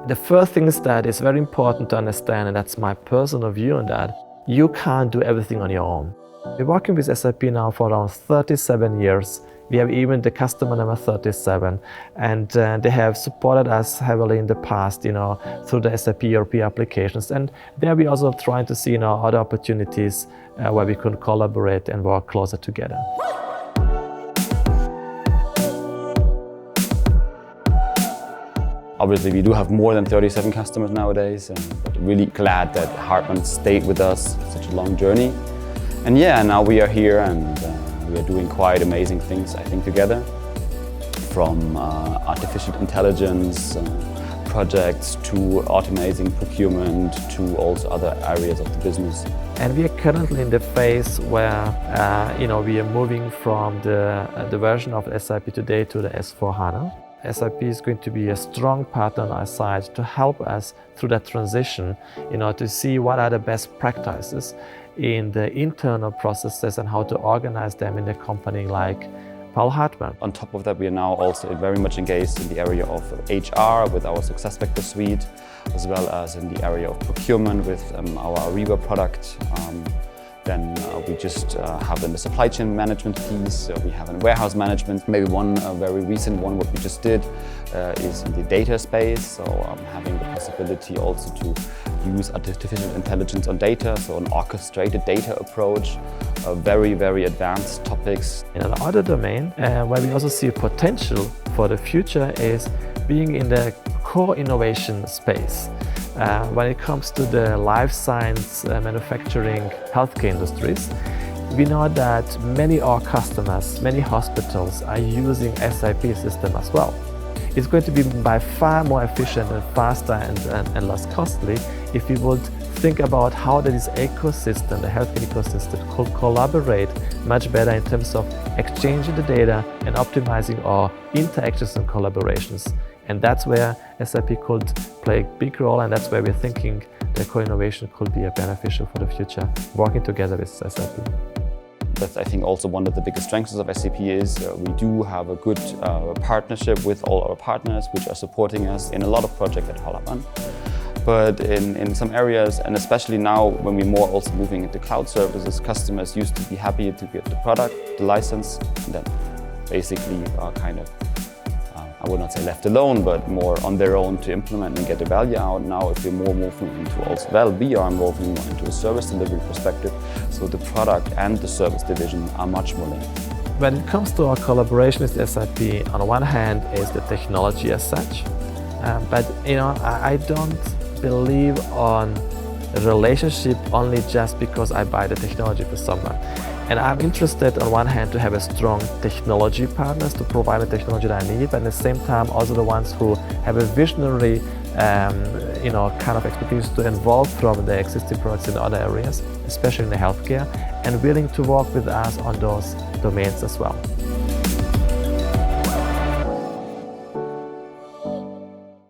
The first thing is that it's very important to understand, and that's my personal view on that, you can't do everything on your own. We're working with SAP now for around 37 years. We have even the customer number 37, and they have supported us heavily in the past, through the SAP ERP applications. And there we're also trying to see, other opportunities where we can collaborate and work closer together. Obviously, we do have more than 37 customers nowadays, but really glad that Hartmann stayed with us such a long journey. And yeah, now we are here and we are doing quite amazing things, I think, together. From artificial intelligence projects to automating procurement to also other areas of the business. And we are currently in the phase where we are moving from the version of SAP today to the S/4HANA. SAP is going to be a strong partner on our side to help us through that transition, to see what are the best practices in the internal processes and how to organize them in a company like Hartmann. On top of that, we are now also very much engaged in the area of HR with our SuccessFactors suite, as well as in the area of procurement with our Ariba product. Then we just have in the supply chain management piece, we have in warehouse management. Maybe one very recent one, what we just did is in the data space. So having the possibility also to use artificial intelligence on data, so an orchestrated data approach, very, very advanced topics. In another domain where we also see potential for the future is being in the core innovation space. When it comes to the life science, manufacturing, healthcare industries, we know that many of our customers, many hospitals are using SAP system as well. It's going to be by far more efficient and faster and less costly if we would think about how this ecosystem, the healthcare ecosystem, could collaborate much better in terms of exchanging the data and optimizing our interactions and collaborations. And that's where SAP could play a big role, and that's where we're thinking that co-innovation could be beneficial for the future, working together with SAP. That's, I think, also one of the biggest strengths of SAP is we do have a good partnership with all our partners, which are supporting us in a lot of projects at Hartmann. But in some areas, and especially now when we're more also moving into cloud services, customers used to be happy to get the product, the license, and then basically are kind of, I would not say left alone, but more on their own to implement and get the value out. Now if we're more moving into also, we are moving more into a service delivery perspective, so the product and the service division are much more linked. When it comes to our collaboration with SAP, on one hand is the technology as such, but I don't believe on a relationship only just because I buy the technology for someone. And I'm interested on one hand to have a strong technology partners to provide the technology that I need, but at the same time also the ones who have a visionary kind of expertise to evolve from the existing products in other areas, especially in the healthcare, and willing to work with us on those domains as well.